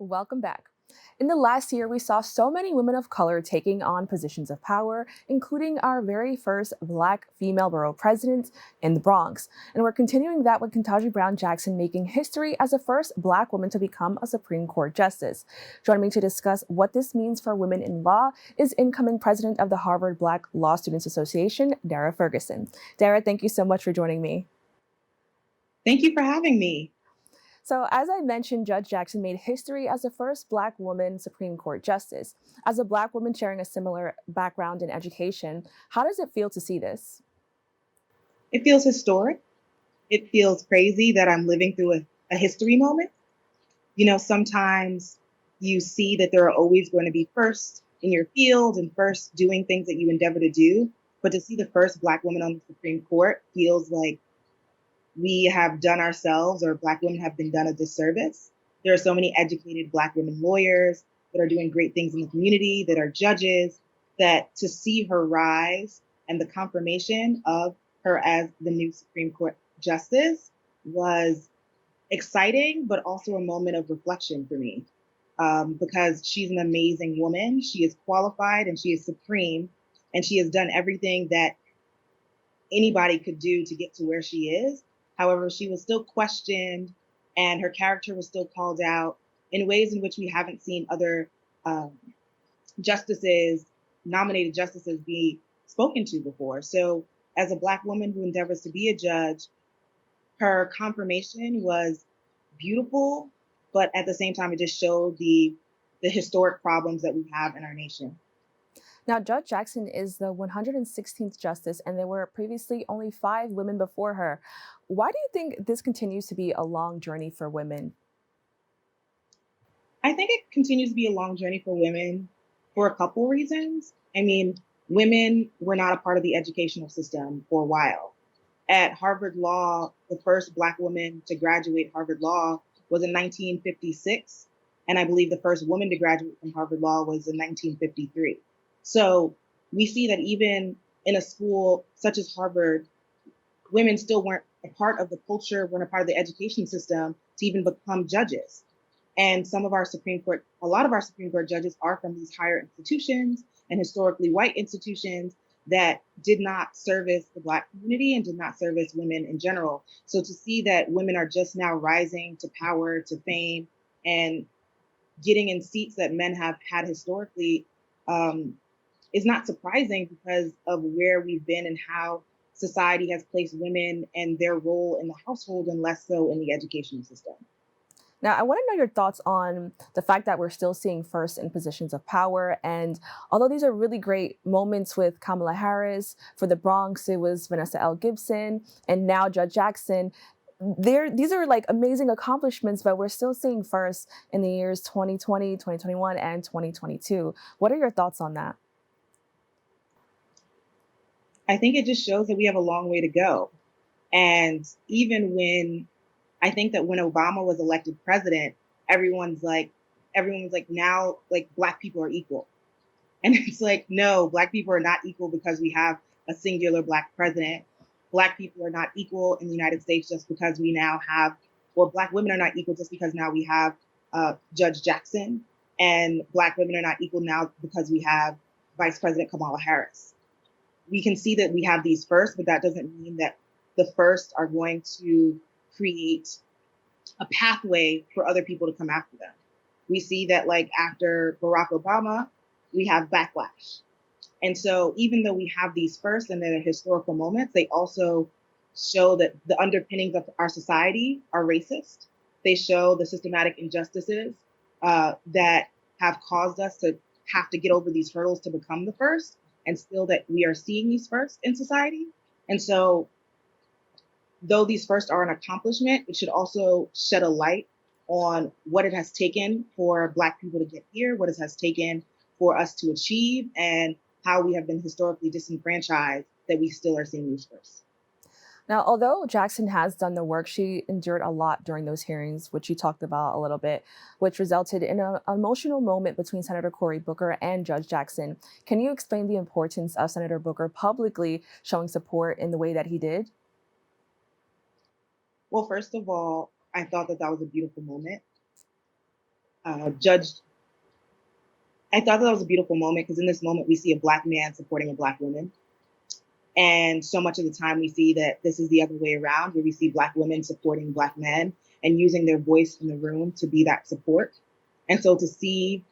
Welcome back. In the last year, we saw so many women of color taking on positions of power, including our very first Black female borough president in the Bronx. And we're continuing that with Ketanji Brown Jackson making history as the first Black woman to become a Supreme Court justice. Joining me to discuss what this means for women in law is incoming president of the Harvard Black Law Students Association, Dara Ferguson. Dara, thank you so much for joining me. Thank you for having me. So, as I mentioned, Judge Jackson made history as the first Black woman Supreme Court justice. As a Black woman sharing a similar background in education, how does it feel to see this? It feels historic. It feels crazy that I'm living through a history moment. Sometimes you see that there are always going to be first in your field and first doing things that you endeavor to do. But to see the first Black woman on the Supreme Court feels like we have done ourselves, or Black women have been done a disservice. There are so many educated Black women lawyers that are doing great things in the community, that are judges, that to see her rise and the confirmation of her as the new Supreme Court justice was exciting, but also a moment of reflection for me, because she's an amazing woman. She is qualified and she is supreme, and she has done everything that anybody could do to get to where she is. However, she was still questioned and her character was still called out in ways in which we haven't seen other um, justices, nominated justices, be spoken to before. So, as a Black woman who endeavors to be a judge, her confirmation was beautiful, but at the same time, it just showed the historic problems that we have in our nation. Now, Judge Jackson is the 116th justice, and there were previously only five women before her. Why do you think this continues to be a long journey for women? I think it continues to be a long journey for women for a couple reasons. I mean, women were not a part of the educational system for a while. At Harvard Law, the first Black woman to graduate Harvard Law was in 1956. And I believe the first woman to graduate from Harvard Law was in 1953. So we see that even in a school such as Harvard, women still weren't a part of the culture, weren't a part of the education system to even become judges. And a lot of our Supreme Court judges are from these higher institutions and historically white institutions that did not service the Black community and did not service women in general. So to see that women are just now rising to power, to fame, and getting in seats that men have had historically, um, is not surprising because of where we've been and how society has placed women and their role in the household and less so in the education system. Now, I want to know your thoughts on the fact that we're still seeing first in positions of power. And although these are really great moments with Kamala Harris, for the Bronx, it was Vanessa L. Gibson, and now Judge Jackson. These are like amazing accomplishments, but we're still seeing first in the years 2020, 2021, and 2022. What are your thoughts on that? I think it just shows that we have a long way to go. And even when I think that when Obama was elected president, everyone's like, everyone was like, now like Black people are equal. And it's like, no, Black people are not equal because we have a singular Black president. Black people are not equal in the United States just because we now have, or Black women are not equal just because now we have Judge Jackson, and Black women are not equal now because we have Vice President Kamala Harris. We can see that we have these first, but that doesn't mean that the first are going to create a pathway for other people to come after them. We see that, like, after Barack Obama, we have backlash. And so, even though we have these first and they're historical moments, they also show that the underpinnings of our society are racist. They show the systematic injustices that have caused us to have to get over these hurdles to become the first, and still that we are seeing these first in society. And so, though these first are an accomplishment, it should also shed a light on what it has taken for Black people to get here, what it has taken for us to achieve, and how we have been historically disenfranchised that we still are seeing these first. Now, although Jackson has done the work, she endured a lot during those hearings, which you talked about a little bit, which resulted in an emotional moment between Senator Cory Booker and Judge Jackson. Can you explain the importance of Senator Booker publicly showing support in the way that he did? Well, first of all, I thought that that was a beautiful moment. judged. I thought that was a beautiful moment because in this moment we see a Black man supporting a Black woman. And so much of the time we see that this is the other way around, where we see Black women supporting Black men and using their voice in the room to be that support. And so to see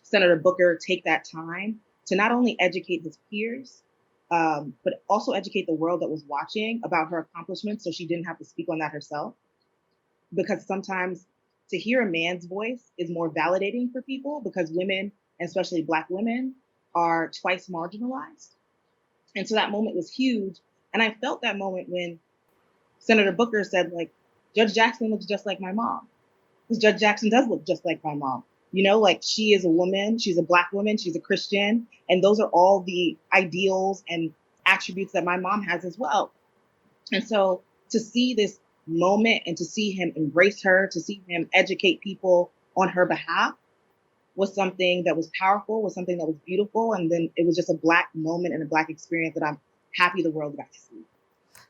Senator Booker take that time to not only educate his peers, but also educate the world that was watching about her accomplishments so she didn't have to speak on that herself. Because sometimes to hear a man's voice is more validating for people because women, and especially Black women, are twice marginalized. And so that moment was huge. And I felt that moment when Senator Booker said, like, Judge Jackson looks just like my mom. Because Judge Jackson does look just like my mom. You know, like she is a woman, she's a Black woman, she's a Christian. And those are all the ideals and attributes that my mom has as well. And so to see this moment and to see him embrace her, to see him educate people on her behalf was something that was powerful, was something that was beautiful. And then it was just a Black moment and a Black experience that I'm happy the world got to see.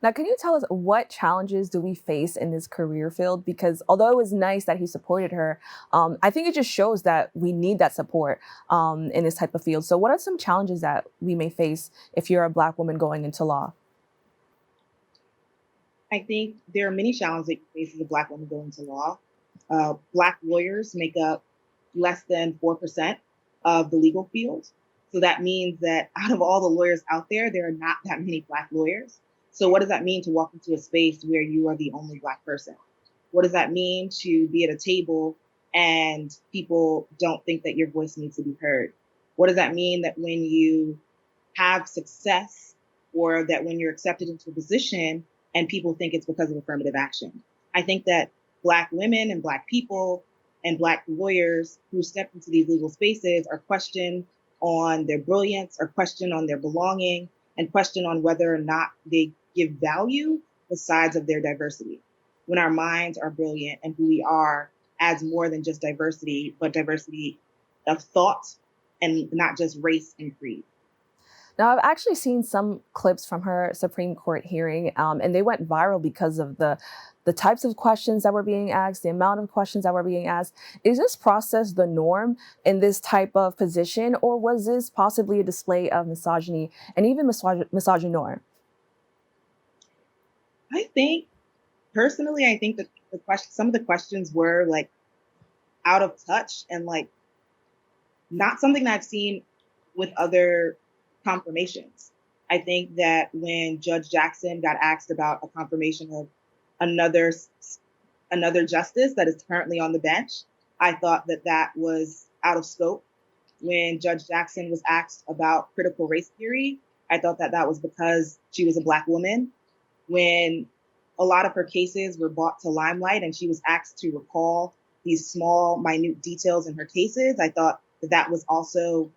Now, can you tell us what challenges do we face in this career field? Because although it was nice that he supported her, I think it just shows that we need that support in this type of field. So what are some challenges that we may face if you're a Black woman going into law? I think there are many challenges that you face as a Black woman going to law. Black lawyers make up less than 4% of the legal field. So that means that out of all the lawyers out there, there are not that many Black lawyers. So what does that mean to walk into a space where you are the only Black person? What does that mean to be at a table and people don't think that your voice needs to be heard? What does that mean that when you have success or that when you're accepted into a position and people think it's because of affirmative action? I think that Black women and Black people and Black lawyers who step into these legal spaces are questioned on their brilliance, are questioned on their belonging, and questioned on whether or not they give value the sides of their diversity. When our minds are brilliant and who we are adds more than just diversity, but diversity of thought and not just race and creed. Now, I've actually seen some clips from her Supreme Court hearing, and they went viral because of the types of questions that were being asked, the amount of questions that were being asked. Is this process the norm in this type of position, or was this possibly a display of misogyny and even misogynoir? I think personally, I think that some of the questions were like out of touch and like not something that I've seen with other confirmations. I think that when Judge Jackson got asked about a confirmation of another another justice that is currently on the bench, I thought that that was out of scope. When Judge Jackson was asked about critical race theory, I thought that that was because she was a Black woman. When a lot of her cases were brought to limelight and she was asked to recall these small, minute details in her cases, I thought that that was also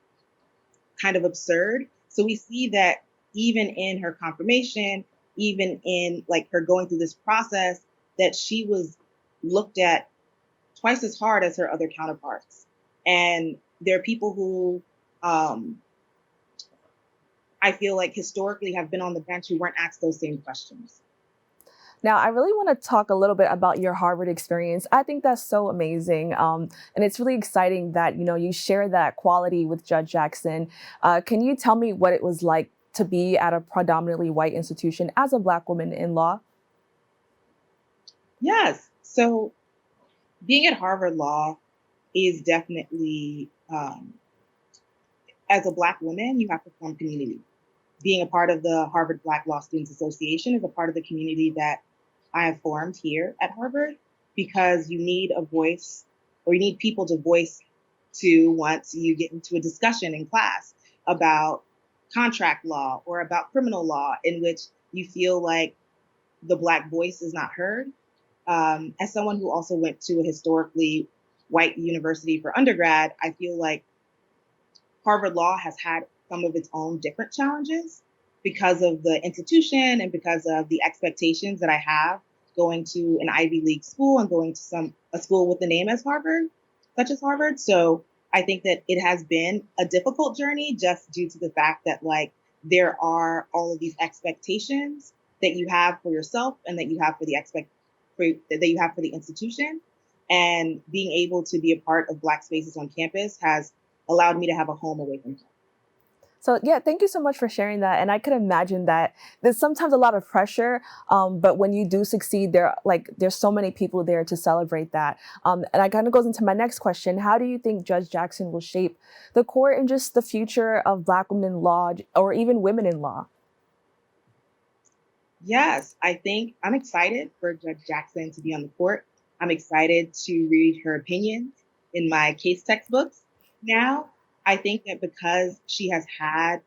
kind of absurd. So we see that even in her confirmation, even in like her going through this process, that she was looked at twice as hard as her other counterparts. And there are people who I feel like historically have been on the bench who weren't asked those same questions. Now, I really want to talk a little bit about your Harvard experience. I think that's so amazing, and it's really exciting that you share that quality with Judge Jackson. Can you tell me what it was like to be at a predominantly white institution as a Black woman in law? Yes. So being at Harvard Law is definitely, as a Black woman, you have to form community. Being a part of the Harvard Black Law Students Association is a part of the community that I have formed here at Harvard because you need a voice or you need people to voice to once you get into a discussion in class about contract law or about criminal law in which you feel like the Black voice is not heard. As someone who also went to a historically white university for undergrad, I feel like Harvard Law has had some of its own different challenges because of the institution and because of the expectations that I have going to an Ivy League school and going to a school with the name as Harvard, such as Harvard. So I think that it has been a difficult journey just due to the fact that like there are all of these expectations that you have for yourself and that you have for the that you have for the institution. And being able to be a part of Black spaces on campus has allowed me to have a home away from home. So yeah, thank you so much for sharing that. And I could imagine that there's sometimes a lot of pressure, but when you do succeed, there's so many people there to celebrate that. And I kind of goes into my next question: how do you think Judge Jackson will shape the court and just the future of Black women in law, or even women in law? Yes, I think I'm excited for Judge Jackson to be on the court. I'm excited to read her opinions in my case textbooks. Now, I think that because she has had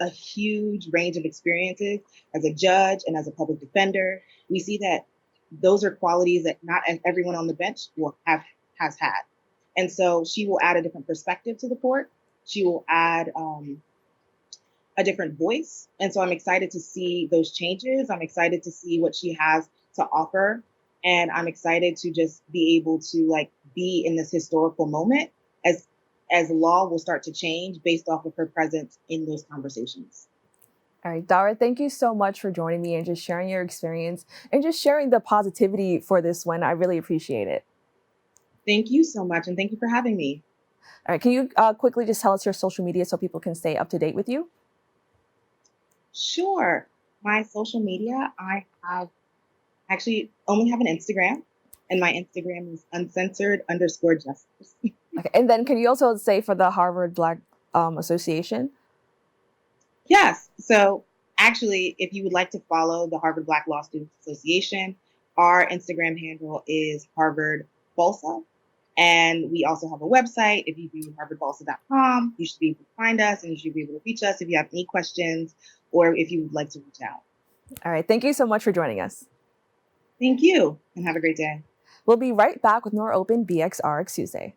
a huge range of experiences as a judge and as a public defender, we see that those are qualities that not everyone on the bench will have has had. And so she will add a different perspective to the court. She will add a different voice. And so I'm excited to see those changes. I'm excited to see what she has to offer. And I'm excited to just be able to like be in this historical moment as law will start to change based off of her presence in those conversations. All right, Dara, thank you so much for joining me and just sharing your experience and just sharing the positivity for this one. I really appreciate it. Thank you so much. And thank you for having me. All right, can you quickly just tell us your social media so people can stay up to date with you? Sure. My social media, I have actually only have an Instagram, and my Instagram is uncensored underscore justice. Okay, and then can you also say for the Harvard Black Association? Yes. So actually, if you would like to follow the Harvard Black Law Students Association, our Instagram handle is Harvard Balsa. And we also have a website. If you do harvardbalsa.com, you should be able to find us and you should be able to reach us if you have any questions or if you would like to reach out. All right, thank you so much for joining us. Thank you and have a great day. We'll be right back with more Open BxRx Tuesday.